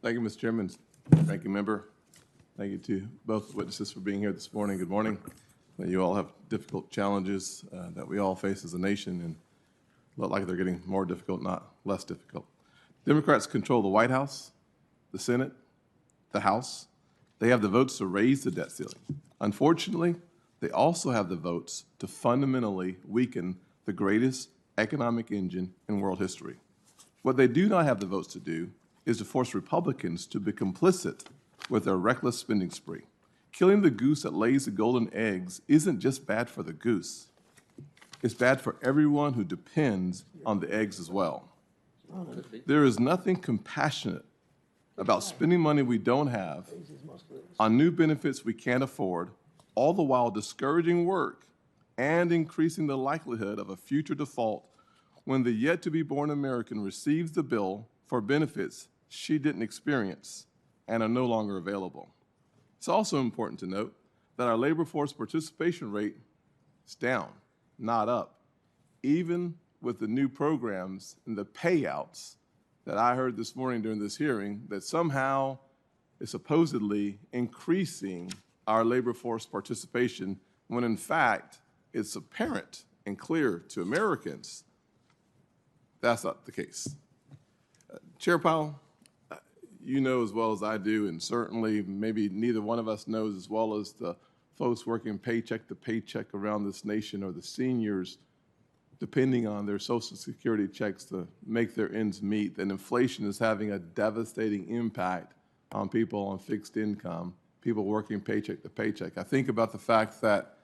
Thank you, Mr. Chairman. Thank you, member. Thank you to both witnesses for being here this morning. Good morning. You all have difficult challenges that we all face as a nation, and look like they're getting more difficult, not less difficult. Democrats control the White House, the Senate, the House. They have the votes to raise the debt ceiling. Unfortunately, they also have the votes to fundamentally weaken the greatest economic engine in world history. What they do not have the votes to do is to force Republicans to be complicit with their reckless spending spree. Killing the goose that lays the golden eggs isn't just bad for the goose. It's bad for everyone who depends on the eggs as well. There is nothing compassionate about spending money we don't have on new benefits we can't afford, all the while discouraging work and increasing the likelihood of a future default when the yet-to-be-born American receives the bill for benefits she didn't experience and are no longer available. It's also important to note that our labor force participation rate is down, not up, even with the new programs and the payouts that I heard this morning during this hearing that somehow is supposedly increasing our labor force participation when in fact it's apparent and clear to Americans that's not the case. Chair Powell, you know as well as I do, and certainly maybe neither one of us knows as well as the folks working paycheck to paycheck around this nation or the seniors depending on their Social Security checks to make their ends meet, that inflation is having a devastating impact on people on fixed income, people working paycheck to paycheck. I think about the fact that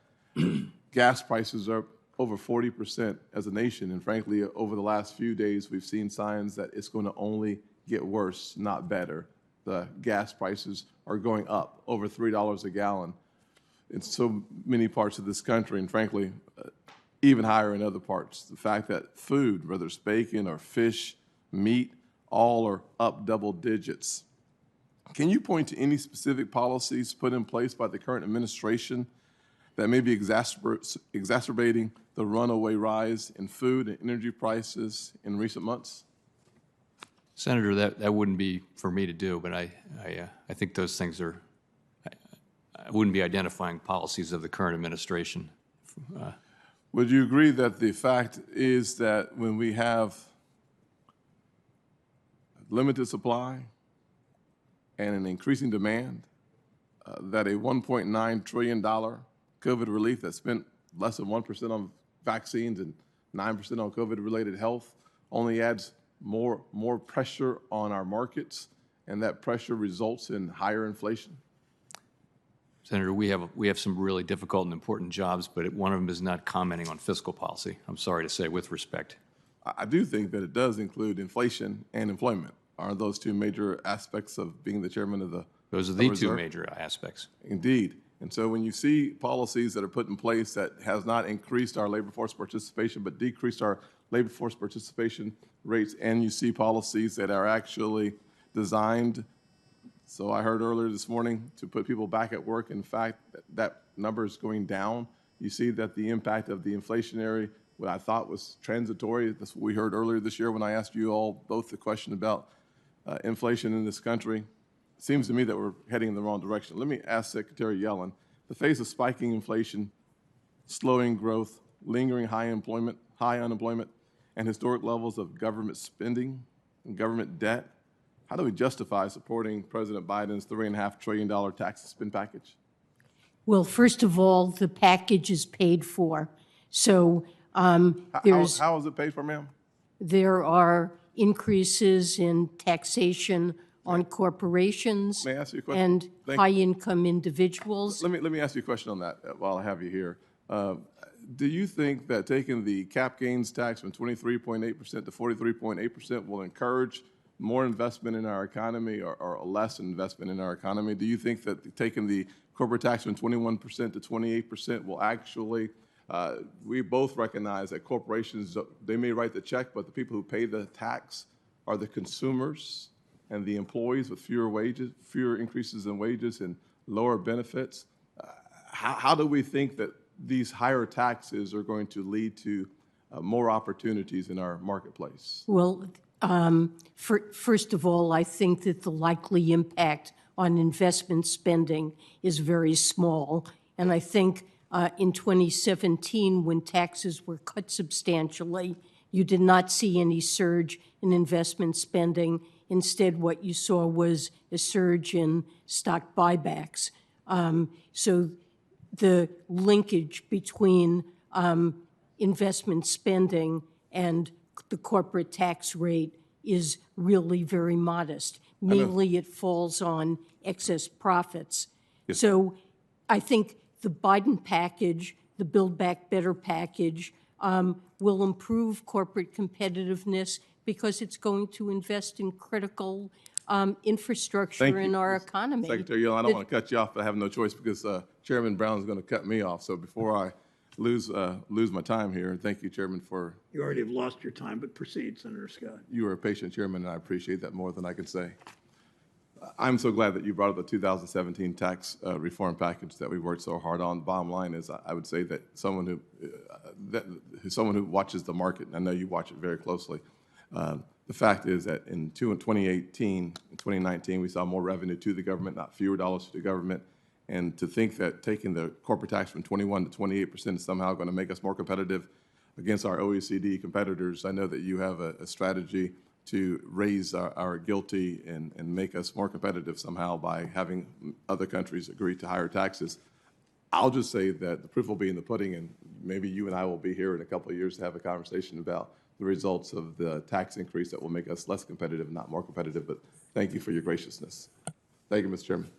gas prices are over 40% as a nation, and frankly, over the last few days, we've seen signs that it's going to only get worse, not better. The gas prices are going up over $3 a gallon in so many parts of this country, and frankly, even higher in other parts. The fact that food, whether it's bacon or fish, meat, all are up double digits. Can you point to any specific policies put in place by the current administration that may be exacerbating the runaway rise in food and energy prices in recent months? Senator, that wouldn't be for me to do, but I think those things are, I wouldn't be identifying policies of the current administration. Would you agree that the fact is that when we have limited supply and an increasing demand, that a $1.9 trillion COVID relief that spent less than 1% on vaccines and 9% on COVID-related health only adds more pressure on our markets, and that pressure results in higher inflation? Senator, we have some really difficult and important jobs, but one of them is not commenting on fiscal policy. I'm sorry to say, with respect. I do think that it does include inflation and employment. Aren't those two major aspects of being the chairman of the Those are the two Reserve? major aspects. Indeed. And so when you see policies that are put in place that has not increased our labor force participation but decreased our labor force participation rates, and you see policies that are actually designed, so I heard earlier this morning, to put people back at work, in fact, that number is going down. You see that the impact of the inflationary, what I thought was transitory, that's what we heard earlier this year when I asked you all both the question about inflation in this country. It seems to me that we're heading in the wrong direction. Let me ask Secretary Yellen, the face of spiking inflation, slowing growth, lingering high unemployment, and historic levels of government spending and government debt, how do we justify supporting President Biden's $3.5 trillion tax spend package? Well, first of all, the package is paid for. So How is it paid for, ma'am? there are increases in taxation on corporations May I ask you a question? and Thank you. high-income individuals. Let me ask you a question on that while I have you here. Do you think that taking the cap gains tax from 23.8% to 43.8% will encourage more investment in our economy or less investment in our economy? Do you think that taking the corporate tax from 21% to 28% will actually, we both recognize that corporations, they may write the check, but the people who pay the tax are the consumers and the employees with fewer wages, fewer increases in wages and lower benefits. How do we think that these higher taxes are going to lead to more opportunities in our marketplace? Well, First of all, I think that the likely impact on investment spending is very small. And I think in 2017, when taxes were cut substantially, you did not see any surge in investment spending. Instead, what you saw was a surge in stock buybacks. So the linkage between investment spending and the corporate tax rate is really very modest. Mainly, it falls on excess profits. Yes. So I think the Biden package, the Build Back Better package, will improve corporate competitiveness because it's going to invest in critical infrastructure Thank in you. our economy. Secretary Yellen, I don't want to cut you off, but I have no choice because Chairman Brown is going to cut me off. So before I lose my time here, thank you, Chairman, for You already have lost your time, but proceed, Senator Scott. you are a patient chairman, and I appreciate that more than I can say. I'm so glad that you brought up the 2017 tax reform package that we worked so hard on. The bottom line is, I would say that someone who watches the market, and I know you watch it very closely, the fact is that in 2018 and 2019, we saw more revenue to the government, not fewer dollars to the government. And to think that taking the corporate tax from 21 to 28% is somehow going to make us more competitive against our OECD competitors, I know that you have a strategy to raise our guilty and make us more competitive somehow by having other countries agree to higher taxes. I'll just say that the proof will be in the pudding, and maybe you and I will be here in a couple of years to have a conversation about the results of the tax increase that will make us less competitive, not more competitive. But thank you for your graciousness. Thank you, Mr. Chairman.